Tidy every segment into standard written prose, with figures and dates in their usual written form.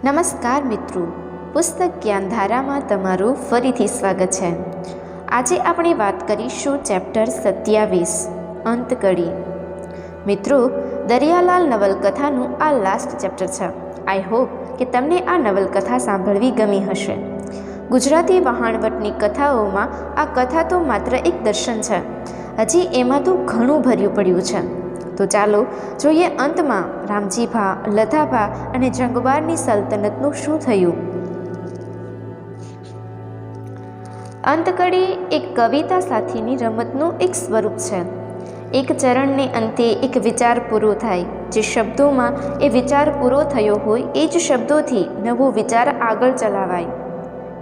નમસ્કાર મિત્રો, પુસ્તક જ્ઞાનધારામાં તમારું ફરીથી સ્વાગત છે. આજે આપણે વાત કરીશું ચેપ્ટર 27 અંતકડી. મિત્રો, દરિયાલાલ નવલકથાનું આ લાસ્ટ ચેપ્ટર છે. આઈ હોપ કે તમને આ નવલકથા સાંભળવી ગમી હશે. ગુજરાતી વહાણવટની કથાઓમાં આ કથા તો માત્ર એક દર્શન છે. હજી એમાં તો ઘણું ભર્યું પડ્યું છે. તો ચાલો જોઈએ અંતમાં રામજીભા, લધાભા અને જંગબારની સલ્તનતનું શું થયું. અંતકડી એક કવિતા સાથેની રમતનું એક સ્વરૂપ છે. એક ચરણને અંતે એક વિચાર પૂરો થાય. જે શબ્દોમાં એ વિચાર પૂરો થયો હોય એ જ શબ્દોથી નવો વિચાર આગળ ચલાવાય.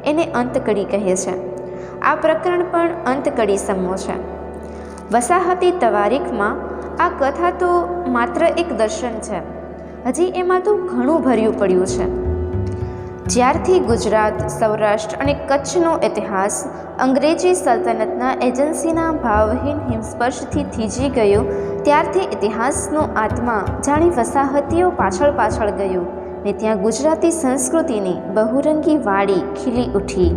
એને અંતકડી કહે છે. આ પ્રકરણ પણ અંતકડી સમો છે. વસાહતી તવારીખમાં આ કથા તો માત્ર એક દર્શન છે. હજી એમાં તો ઘણું ભર્યું પડ્યું છે. જ્યારથી ગુજરાત, સૌરાષ્ટ્ર અને કચ્છનો ઇતિહાસ અંગ્રેજી સલ્તનતના એજન્સીના ભાવહીન હિમસ્પર્શથી થીજી ગયો, ત્યારથી ઇતિહાસનો આત્મા જાણે વસાહતીઓ પાછળ ગયો ને ત્યાં ગુજરાતી સંસ્કૃતિની બહુરંગી વાડી ખીલી ઉઠી.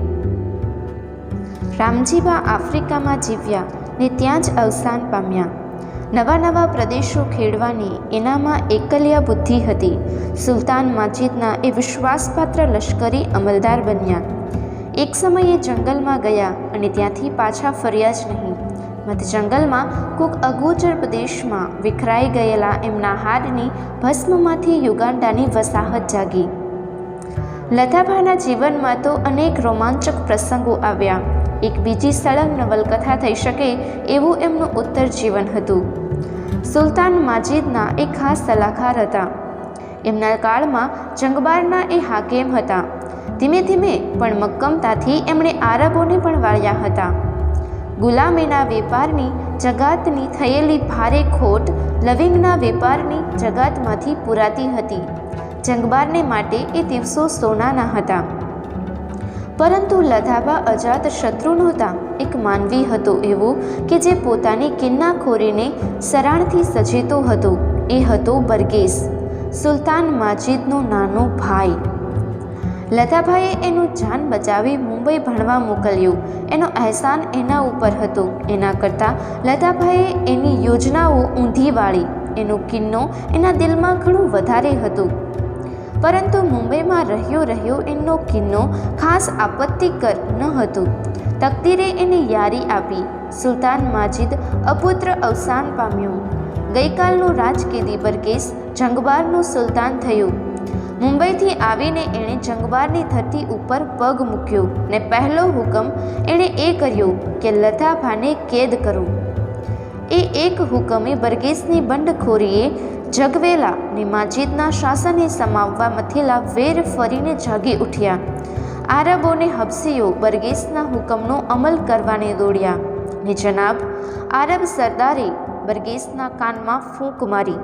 રામજીભા આફ્રિકામાં જીવ્યા ને ત્યાં જ અવસાન પામ્યા. નવા પ્રદેશો ખેડવાની એનામાં એકલ્યા બુદ્ધિ હતી. સુલતાન માજીદના એ વિશ્વાસપાત્ર લશ્કરી અમલદાર બન્યા. એક સમયે જંગલમાં ગયા અને ત્યાંથી પાછા ફર્યા જ નહીં. મત જંગલમાં કોક અગોચર પ્રદેશમાં વિખરાઈ ગયેલા એમના હાડની ભસ્મમાંથી યુગાન્ડાની વસાહત જાગી. લધાભાના જીવનમાં તો અનેક રોમાંચક પ્રસંગો આવ્યા. એક બીજી સળંગ નવલકથા થઈ શકે એવું એમનું ઉત્તર જીવન હતું. સુલતાન માજીદના એ ખાસ સલાહકાર હતા. એમના કાળમાં જંગબારના એ હાકેમ હતા. ધીમે ધીમે પણ મક્કમતાથી એમણે આરબોને પણ વાળ્યા હતા. ગુલામીના વેપારની જગાતની થયેલી ભારે ખોટ લવિંગના વેપારની જગાતમાંથી પૂરાતી હતી. જંગબારને માટે એ દિવસો સોનાના હતા. પરંતુ લધાભા અજાત શત્રુ નહોતા. એક માનવી હતો એવો કે જે પોતાની કિન્નાખોરીને સરાણથી સજેતો હતો. એ હતો બરગેસ, સુલતાન માજીદનો નાનો ભાઈ. લધાભાઈએ એનું જાન બચાવી મુંબઈ ભણવા મોકલ્યું. એનો અહેસાન એના ઉપર હતો. એના કરતાં લધાભાઈએ એની યોજનાઓ ઊંધી વાળી. એનો કિન્નો એના દિલમાં ઘણું વધારે હતો. પરંતુ મુંબઈમાં રહ્યો એનો કિન્નો ખાસ આપત્તિકર ન હતો. તકદીરે એને યારી આપી. સુલતાન માજીદ અપુત્ર અવસાન પામ્યો. ગઈકાલનો રાજકેદી બરગેસ જંગબારનો સુલતાન થયો. મુંબઈથી આવીને એણે જંગબારની ધરતી ઉપર પગ મૂક્યો ને પહેલો હુકમ એણે એ કર્યો કે લધાભાને કેદ કરો. એ એક હુકમે બરગેસની બંડખોરીએ જગવેલા ને માજીદના શાસને સમાવવા મથેલા વેર ફરીને જાગી ઉઠ્યા. આરબોને હબસીઓ બરગેસના હુકમનો અમલ કરવાને દોડ્યા ને જનાબ આરબ સરદારે બરગેસના કાનમાં ફૂંક મારી.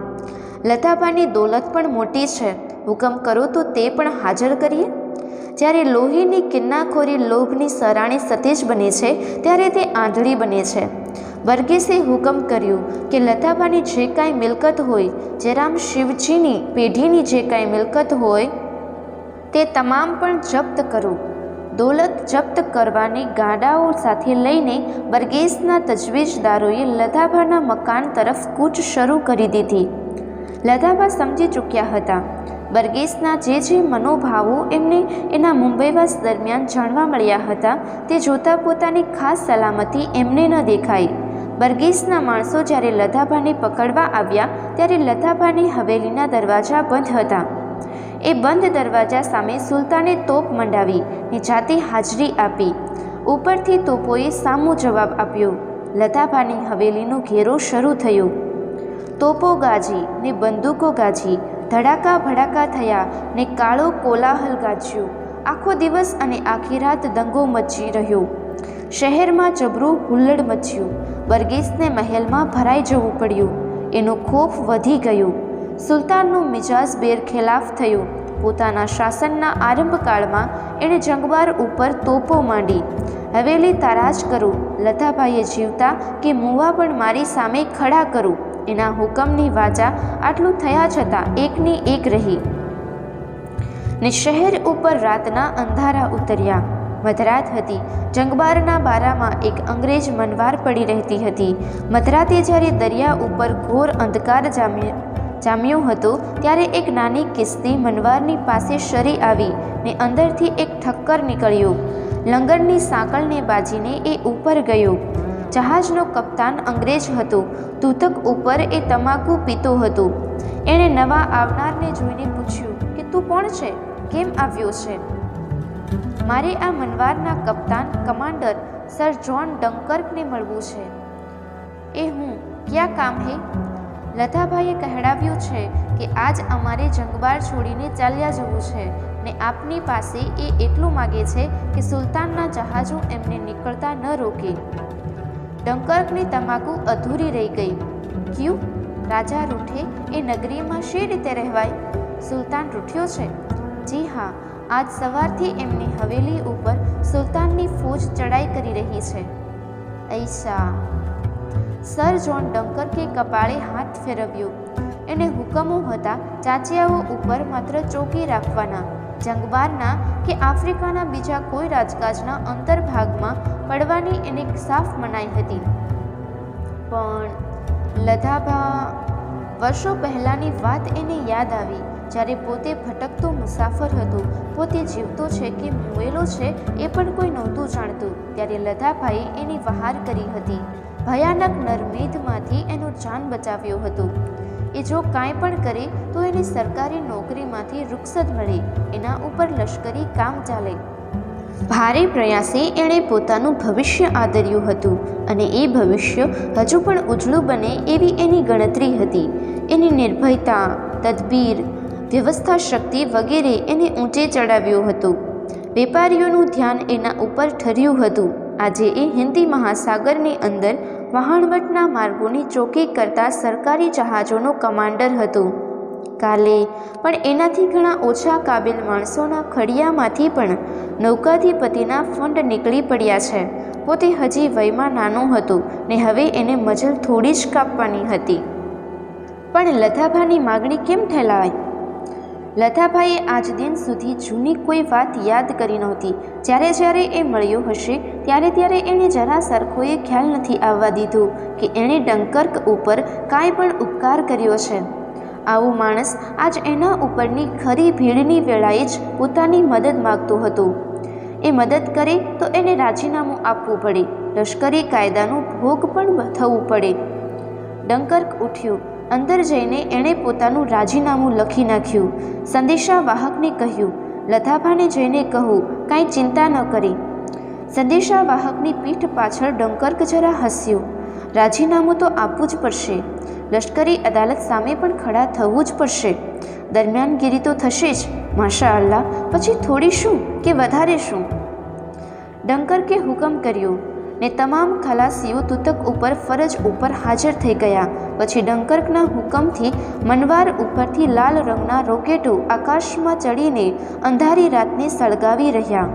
લધાભાની દોલત પણ મોટી છે. હુકમ કરો તો તે પણ હાજર કરીએ. જ્યારે લોહીની કિન્નાખોરી લોભની સરાણે સતેજ બને છે ત્યારે તે આંધળી બને છે. બરગેસે હુકમ કર્યું કે લધાભાની જે કાંઈ મિલકત હોય, જયરામ શિવજીની પેઢીની જે કાંઈ મિલકત હોય તે તમામ પણ જપ્ત કરો. દોલત જપ્ત કરવાની ગાડાઓ સાથે લઈને બરગેસના તજવીજદારોએ લધાભાના મકાન તરફ કૂચ શરૂ કરી દીધી. લધાભા સમજી ચૂક્યા હતા. બરગેસના જે મનોભાવો એમને એના મુંબઈવાસ દરમિયાન જાણવા મળ્યા હતા તે જોતાં પોતાની ખાસ સલામતી એમને ન દેખાઈ. બરગેસના માણસો જ્યારે લધાભાને પકડવા આવ્યા ત્યારે લધાભાની હવેલીના દરવાજા બંધ હતા. એ બંધ દરવાજા સામે સુલતાને તોપ મંડાવી ને જાતે હાજરી આપી. ઉપરથી તોપોએ સામો જવાબ આપ્યો. લધાભાની હવેલીનો ઘેરો શરૂ થયો. તોપો ગાજી ને બંદૂકો ગાજી. ધડાકા ભડાકા થયા ને કાળો કોલાહલ ગાજ્યો. આખો દિવસ અને આખી રાત દંગો મચી રહ્યો. શહેરમાં જબરું હુલ્લડ મચ્યું. બરગેસને મહેલમાં ભરાઈ જવું પડ્યું. એનો ખોફ વધી ગયો. સુલતાનનો મિજાજ બેરખેલાફ થયો. પોતાના શાસનના આરંભકાળમાં એણે જંગબાર ઉપર તોપો માંડી. હવેલી તારાજ કરું. લધાભાઈએ જીવતા કે મુવા પણ મારી સામે ખડા કરું. એના હુકમની વાચા આટલું થયા છતાં એકની એક રહી. ને શહેર ઉપર રાતના અંધારા ઉતર્યા. મધરાત હતી. જંગબારના બારામાં એક અંગ્રેજ મનવાર પડી રહેતી હતી. મધરાતે જ્યારે દરિયા ઉપર ઘોર અંધકાર જામ્યો હતો ત્યારે એક નાની કિસ્તી મનવારની પાસે શરી આવી ને અંદરથી એક ઠક્કર નીકળ્યો. લંગરની સાંકળને બાજીને એ ઉપર ગયો. જહાજનો કપ્તાન અંગ્રેજ હતો. તૂતક ઉપર એ તમાકુ પીતો હતો. એણે નવા આવનારને જોઈને પૂછ્યું કે તું કોણ છે? કેમ આવ્યો છે? મારે આ મનવારના કપ્તાન કમાન્ડર સર જ્હોન ડંકર્કને મળવું છે. એ હું ક્યાં કામ હે? લતાભાઈએ કહેવડાવ્યું છે કે આજ અમારે જંગબાર છોડીને ચાલ્યા જવું છે ને આપની પાસે એ એટલું માગે છે કે સુલતાનના જહાજો એમને નીકળતા ન રોકે. ડંકર્કની તમાકુ અધૂરી રહી ગઈ. ક્યું? રાજા રૂઠે એ નગરીમાં શી રીતે રહેવાય? સુલતાન રૂઠ્યો છે? જી હા, આજ સવારથી એમની હવેલી ઉપર સુલતાનની ફોજ ચડાઈ કરી રહી છે. ઐસા. સર જ્હોન ડંકર્કે કપાળે હાથ ફેરવ્યો. એને હુકમો હતા ચાચિયાઓ ઉપર માત્ર ચોકી રાખવાના. જંગબારના કે આફ્રિકાના બીજા કોઈ રાજકાજના અંતર્ભાગમાં પડવાની એને સાફ મનાઈ હતી. પણ લધાભા વર્ષો પહેલાંની વાત એને યાદ આવી, જ્યારે પોતે ભટકતો મુસાફર હતો. પોતે જીવતો છે કે મુએલો છે એ પણ કોઈ નહોતું જાણતું. ત્યારે લધાભાઈએ એની વહાર કરી હતી. ભયાનક નરમેધમાંથી એનો જાન બચાવ્યો હતો. એ જો કાંઈ પણ કરે તો એને સરકારી નોકરીમાંથી રૂખસદ મળે. એના ઉપર લશ્કરી કામ ચાલે. ભારે પ્રયાસે એણે પોતાનું ભવિષ્ય આદર્યું હતું અને એ ભવિષ્ય હજુ પણ ઉજળું બને એવી એની ગણતરી હતી. એની નિર્ભયતા, તદબીર, વ્યવસ્થા શક્તિ વગેરે એને ઊંચે ચડાવ્યો હતો. વેપારીઓનું ધ્યાન એના ઉપર ઠર્યું હતું. આજે એ હિન્દી મહાસાગરની અંદર વહાણવટના માર્ગોની ચોકી કરતા સરકારી જહાજોનો કમાન્ડર હતો. કાલે પણ એનાથી ઘણા ઓછા કાબિલ માણસોના ખડિયામાંથી પણ નૌકાધિપતિના ફંડ નીકળી પડ્યા છે. પોતે હજી વયમાં નાનો હતો ને હવે એને મજલ થોડી જ કાપવાની હતી. પણ લતાભાની માગણી કેમ ઠેલાવાય? લતાભાઈએ આજ દિન સુધી જૂની કોઈ વાત યાદ કરી નહોતી. જ્યારે જ્યારે એ મળ્યો હશે ત્યારે ત્યારે એણે જરા સરખોએ ખ્યાલ નથી આવવા દીધો કે એણે ડંકર્ક ઉપર કાંઈ પણ ઉપકાર કર્યો છે. આવો માણસ આજ એના ઉપરની ખરી ભીડની વેળાએ જ પોતાની મદદ માગતો હતો. એ મદદ કરે તો એને રાજીનામું આપવું પડે, લશ્કરી કાયદાનો ભોગ પણ થવું પડે. ડંકર્ક ઉઠ્યો. અંદર જઈને એણે પોતાનું રાજીનામું લખી નાખ્યું. સંદેશાવાહકને કહ્યું, લતાભાને જઈને કહું કાંઈ ચિંતા ન કરે. સંદેશાવાહકની પીઠ પાછળ ડંકર્ક જરા હસ્યો. રાજીનામું તો આપવું જ પડશે. લશ્કરી અદાલત સામે પણ ખડા થવું જ પડશે. દરમિયાનગીરી તો થશે જ. માશા અલ્લાહ, પછી થોડી શું કે વધારે શું? ડંકર્કે હુકમ કર્યો ને તમામ ખલાસીઓ તૂતક ઉપર ફરજ ઉપર હાજર થઈ ગયા. પછી ડંકર્કના હુકમથી મનવાર ઉપરથી લાલ રંગના રોકેટો આકાશમાં ચડીને અંધારી રાતને સળગાવી રહ્યા.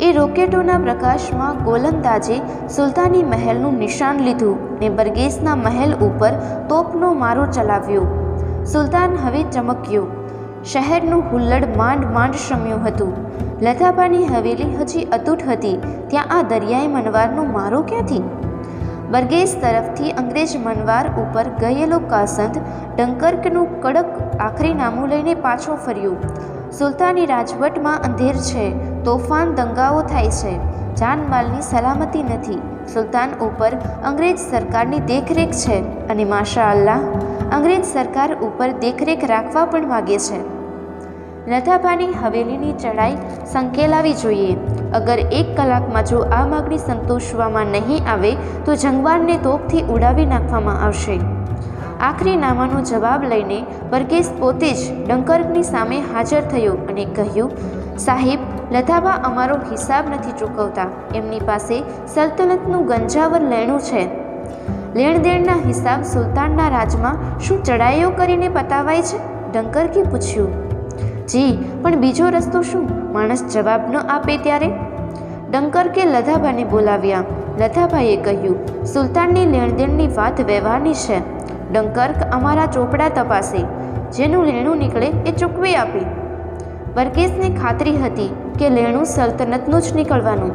એ રોકેટોના પ્રકાશમાં ગોલંદાજે સુલતાની મહેલનું નિશાન લીધું ને બરગેસના મહેલ ઉપર તોપનો મારો ચલાવ્યો. સુલતાન હવે ચમક્યો. શહેરનું હુલ્લડ માંડ માંડ શમ્યું હતું. લતાભાની હવેલી હજી અતૂટ હતી. ત્યાં આ દરિયાઈ મનવારનો મારો ક્યાંથી? બરગેસ તરફથી અંગ્રેજ મનવાર ઉપર ગયેલો કાસંદ ડંકર્કનું કડક આખરીનામું લઈને પાછો ફર્યો. સુલતાની રાજવટમાં અંધેર છે. તોફાન દંગાઓ થાય છે. જાનમાલની સલામતી નથી. સુલતાન ઉપર અંગ્રેજ સરકારની દેખરેખ છે અને માશા અલ્લાહ, અંગ્રેજ સરકાર ઉપર દેખરેખ રાખવા પણ માગે છે. લતાભાની હવેલીની ચડાઈ સંકેલાવી જોઈએ. અગર 1 કલાકમાં જો આ માગણી સંતોષવામાં નહીં આવે તો જંગબારને તોપથી ઉડાવી નાખવામાં આવશે. આખરી નામાનો જવાબ લઈને બરગેસ પોતે જ ડંકર્કની સામે હાજર થયો અને કહ્યું, સાહેબ, લતાભા અમારો હિસાબ નથી ચૂકવતા. એમની પાસે સલ્તનતનું ગંજાવર લેણું છે. લેણદેણના હિસાબ સુલતાનના રાજમાં શું ચડાઈઓ કરીને પતાવાય છે? ડંકર્કે પૂછ્યું. જી, પણ બીજો રસ્તો શું? માણસ જવાબ ન આપે ત્યારે? ડંકર્કે લતાભાને બોલાવ્યા. લતાભાઈએ કહ્યું, સુલતાનની લેણદેણની વાત વ્યવહારની છે. ડંકર્ક અમારા ચોપડા તપાસે. જેનું લેણું નીકળે એ ચૂકવી આપે. વર્ગીસને ખાતરી હતી કે લેણું સલ્તનતનું જ નીકળવાનું.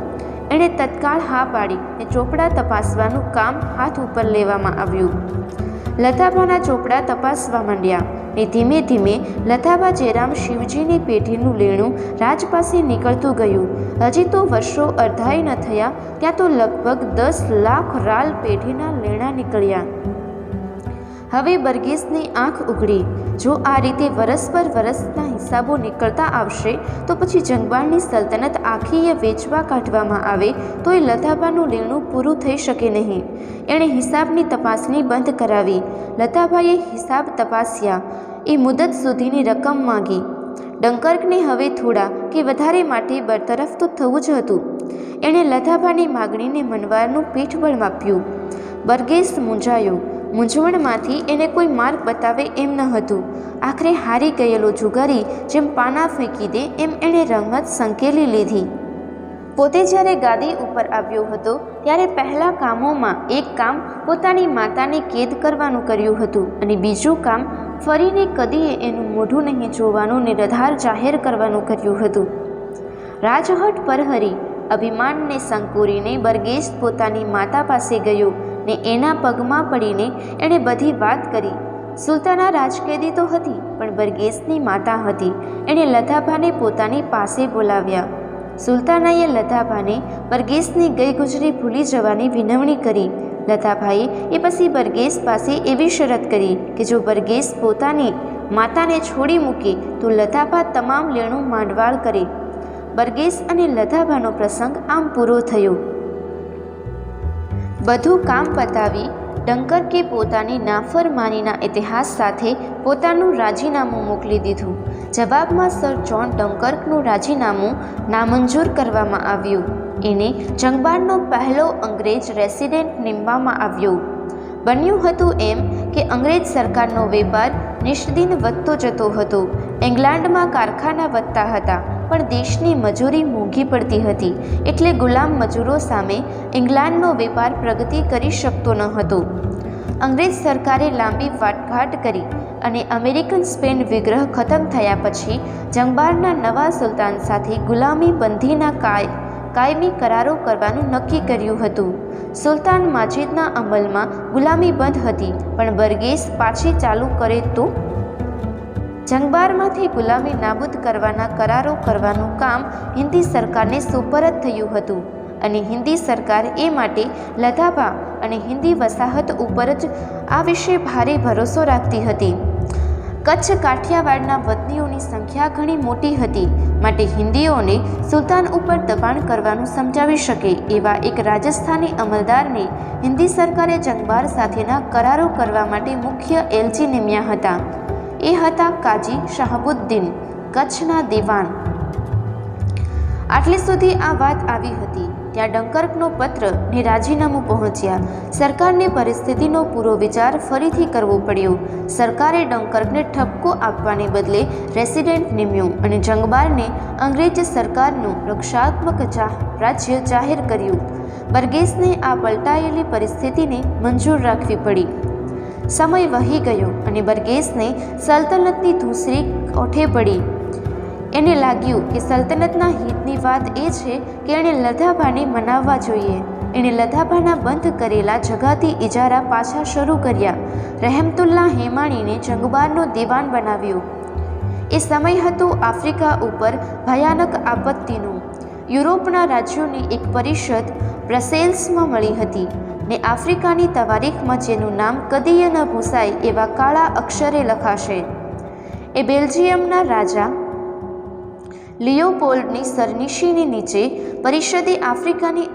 એણે તત્કાળ હા પાડી ને ચોપડા તપાસવાનું કામ હાથ ઉપર લેવામાં આવ્યું. લતાભાના ચોપડા તપાસવા માંડ્યા ને ધીમે ધીમે લતાભા જયરામ શિવજીની પેઢીનું લેણું રાજ પાસે નીકળતું ગયું. હજી તો વર્ષો અડધાઈ ન થયા ત્યાં તો લગભગ 10 લાખ રાલ પેઢીના લેણા નીકળ્યા. હવે બર્ગેસની આંખ ઉઘડી. જો આ રીતે વરસ પર વરસના હિસાબો નીકળતા આવશે તો પછી જંગબારની સલ્તનત આખીએ વેચવા કાઢવામાં આવે તોય લતાભાનું લેણું પૂરું થઈ શકે નહીં. એણે હિસાબની તપાસણી બંધ કરાવી. લતાભાઈએ હિસાબ તપાસ્યા. એ મુદત સુધીની રકમ માંગી. ડંકર્કને હવે થોડા કે વધારે માટે બરતરફ તો થવું જ હતું. એણે લતાભાની માગણીને મનવારનું પીઠબળ માપ્યું. બર્ગેસ મૂંઝાયો. મૂંઝવણમાંથી એને કોઈ માર્ગ બતાવે એમ ન હતું. આખરે હારી ગયેલો જુગારી જેમ પાના ફેંકી દે એમ એણે રમત સંકેલી લીધી. પોતે જ્યારે ગાદી ઉપર આવ્યો હતો ત્યારે પહેલાં કામોમાં એક કામ પોતાની માતાને કેદ કરવાનું કર્યું હતું અને બીજું કામ ફરીને કદીએ એનું મોઢું નહીં જોવાનું નિરાધાર જાહેર કરવાનું કર્યું હતું. રાજહટ પરહરી અભિમાનને સંકોરીને બર્ગેસ પોતાની માતા પાસે ગયો ને એના પગમાં પડીને એણે બધી વાત કરી. સુલતાના રાજકેદી તો હતી પણ બર્ગેસની માતા હતી. એણે લતાભાને પોતાની પાસે બોલાવ્યા. સુલતાનાએ લતાભાને બર્ગેસની ગઈ ગુજરી ભૂલી જવાની વિનવણી કરી. લતાભાઈએ એ પછી બર્ગેસ પાસે એવી શરત કરી કે જો બર્ગેસ પોતાની માતાને છોડી મૂકે તો લતાભા તમામ લેણું માંડવાળ કરે. બર્ગેસ અને લતાભાનો પ્રસંગ આમ પૂરો થયો. બધું કામ પતાવી ડંકર્કે પોતાની નાફરમાનીના ઇતિહાસ સાથે પોતાનું રાજીનામું મોકલી દીધું. જવાબમાં સર જ્હોન ડંકર્કનું રાજીનામું નામંજૂર કરવામાં આવ્યું. એને જંગબારનો પહેલો અંગ્રેજ રેસિડેન્ટ નીમવામાં આવ્યો. બન્યું હતું એમ કે અંગ્રેજ સરકારનો વેપાર નિષ્દિન વધતો જતો હતો. ઇંગ્લેન્ડમાં કારખાના વધતા હતા પણ દેશની મજૂરી મોંઘી પડતી હતી એટલે ગુલામ મજૂરો સામે ઇંગ્લેન્ડનો વેપાર પ્રગતિ કરી શકતો ન હતો. અંગ્રેજ સરકારે લાંબી વાટાઘાટ કરી અને અમેરિકન સ્પેન વિગ્રહ ખતમ થયા પછી જંગબારના નવા સુલતાન સાથે ગુલામી બંધીના કાયમી કરારો કરવાનું નક્કી કર્યું હતું. સુલતાન માજીદના અમલમાં ગુલામી બંધ હતી પણ બર્ગેસ પાછી ચાલુ કરે તો જંગબારમાંથી ગુલામી નાબૂદ કરવાના કરારો કરવાનું કામ હિન્દી સરકારને સુપરત થયું હતું અને હિન્દી સરકાર એ માટે લતાભા અને હિન્દી વસાહત ઉપર જ આ વિશે ભારે ભરોસો રાખતી હતી. કચ્છ કાઠિયાવાડના વતનીઓની સંખ્યા ઘણી મોટી હતી માટે હિન્દીઓને સુલતાન ઉપર દબાણ કરવાનું સમજાવી શકે એવા એક રાજસ્થાની અમલદારને હિન્દી સરકારે જંગબાર સાથેના કરારો કરવા માટે મુખ્ય એલચી નિમ્યા હતા. એ હતા કાજી શાહબુદ્દીન, કચ્છના દિવાન. આટલે સુધી આ વાત આવી હતી ત્યાં ડંકર્કનો પત્ર ને રાજીનામું પહોંચ્યા. સરકારને પરિસ્થિતિનો પૂરો વિચાર ફરીથી કરવો પડ્યો. સરકારે ડંકર્કને ઠપકો આપવાને બદલે રેસિડેન્ટ નિમ્યો અને જંગબારને અંગ્રેજ સરકારનું રક્ષાત્મક રાજ્ય જાહેર કર્યું. બર્ગેસને આ પલટાયેલી પરિસ્થિતિને મંજૂર રાખવી પડી. સમય વહી ગયો અને બર્ગેસને સલ્તનતની ધૂસરી કોઠે પડી. એને લાગ્યું કે સલ્તનતના હિતની વાત એ છે કે એણે લતાભાને મનાવવા જોઈએ. એણે લતાભાના બંધ કરેલા જગાતી ઇજારા પાછા શરૂ કર્યા. રહેમતુલ્લા હેમાણીને જંગબારનો દિવાન બનાવ્યો. એ સમય હતો આફ્રિકા ઉપર ભયાનક આપત્તિનો. યુરોપના રાજ્યોની એક પરિષદ બ્રસેલ્સમાં મળી હતી ને આફ્રિકાની તવારીખમાં જેનું નામ કદીય ન ભૂસાય એવા કાળા અક્ષરે લખાશે. એ બેલ્જિયમના રાજા લિયોપોલ્ડની સરનિશીની નીચે પરિષદે આફ્રિકાની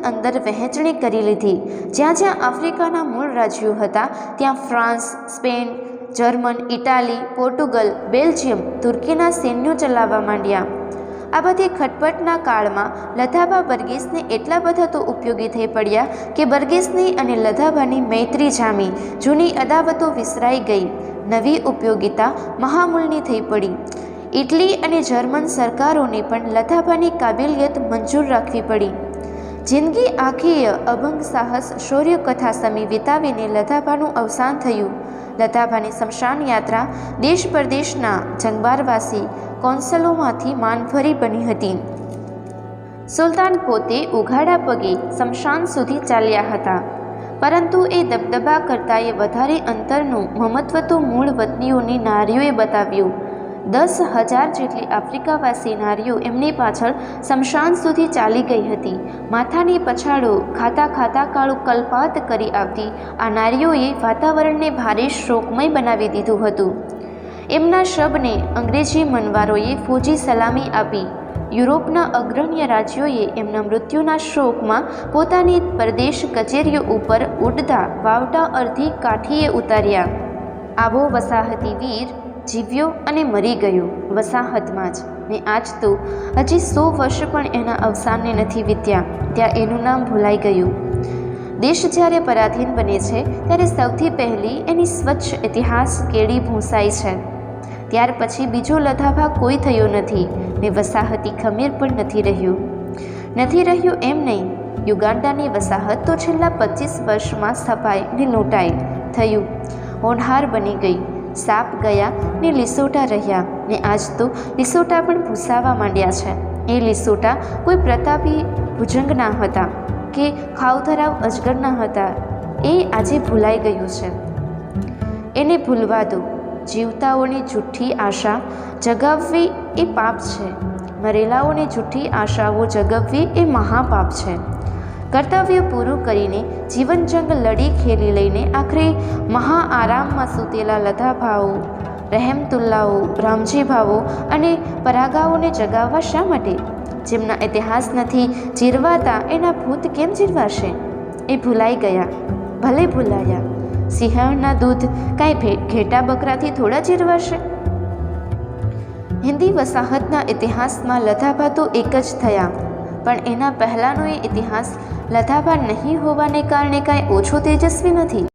અંદર વહેંચણી કરી લીધી. જ્યાં જ્યાં આફ્રિકાના મૂળ રાજ્યો હતા ત્યાં France, Spain, German, Italy, Portugal, Belgium, તુર્કીના સૈન્યો ચલાવવા માંડ્યા. આ બધી ખટપટના કાળમાં લતાભા બર્ગેસને એટલા બધા તો ઉપયોગી થઈ પડ્યા કે બર્ગેસની અને લતાભાની મૈત્રી જામી. જૂની અદાવતો વિસરાઈ ગઈ. નવી ઉપયોગિતા મહામૂલની થઈ પડી. ઇટલી અને જર્મન સરકારોને પણ લતાભાની કાબિલિયત મંજૂર રાખવી પડી. જિંદગી આખીય અભંગ સાહસ શૌર્ય કથા સમી વિતાવીને લતાભાનું અવસાન થયું. લતાભાની સ્મશાન યાત્રા દેશ પરદેશના જંગબારવાસી કોન્સલોમાંથી માનભરી બની હતી. સુલતાન પોતે ઉઘાડા પગે શમશાન સુધી ચાલ્યા હતા, પરંતુ એ દબદબા કરતાંય વધારે અંતરનું મહત્વ તો મૂળ વતનીઓની નારીઓએ બતાવ્યું. 10,000 જેટલી આફ્રિકાવાસી નારીઓ એમની પાછળ શમશાન સુધી ચાલી ગઈ હતી. માથાની પછાડો ખાતા ખાતા કાળું કલ્પાત કરી આવતી આ નારીઓએ વાતાવરણને ભારે શોકમય બનાવી દીધું હતું. એમના શબને અંગ્રેજી મનવારોએ ફોજી સલામી આપી. યુરોપના અગ્રણ્ય રાજ્યોએ એમના મૃત્યુના શોકમાં પોતાની પરદેશ કચેરીઓ ઉપર ઉડતા વાવટા અડધી કાઠીએ ઉતાર્યા. આવો વસાહતી વીર જીવ્યો અને મરી ગયો વસાહતમાં જ, ને આજ તો હજી 100 વર્ષ પણ એના અવસાનને નથી વીત્યા ત્યાં એનું નામ ભૂલાઈ ગયું. દેશ જ્યારે પરાધીન બને છે ત્યારે સૌથી પહેલી એની સ્વચ્છ ઇતિહાસ કેળી ભૂંસાય છે. ત્યાર પછી બીજો લધાભા કોઈ થયો નથી ને વસાહતી ખમીર પણ નથી રહ્યું એમ નહીં. યુગાન્ડાની વસાહત તો છેલ્લા 25 વર્ષમાં સ્થપાઈ ને લૂંટાઈ થયું, હોનહાર બની ગઈ. સાપ ગયા ને લીસોટા રહ્યા, ને આજ તો લીસોટા પણ ભૂસાવા માંડ્યા છે. એ લીસોટા કોઈ પ્રતાપી ભુજંગના હતા કે ખાવધરાવ અજગરના હતા, એ આજે ભૂલાઈ ગયું છે. એને ભૂલવા દો. જીવતાઓની જૂઠ્ઠી આશા જગાવવી એ પાપ છે, મરેલાઓની જૂઠ્ઠી આશાઓ જગાવવી એ મહાપાપ છે. કર્તવ્ય પૂરું કરીને જીવન જંગ લડી ખેલી લઈને આખરે મહા આરામમાં સૂતેલા લધાભાઓ, રહેમતુલ્લાઓ, રામજીભાવો અને પરાગાઓને જગાવવા શા માટે? જેમના ઇતિહાસ નથી જીરવાતા એના ભૂત કેમ જીરવાશે? એ ભૂલાઈ ગયા, ભલે ભૂલાયા. સિંહણના દૂધ કાંઈ ઘેટા બકરાથી થોડા જીરવાશે? હિન્દી વસાહતના ઇતિહાસમાં લધાભા તો એક જ થયા, પણ એના પહેલાંનો એ ઇતિહાસ લધાભા નહીં હોવાને કારણે કાંઈ ઓછો તેજસ્વી નથી.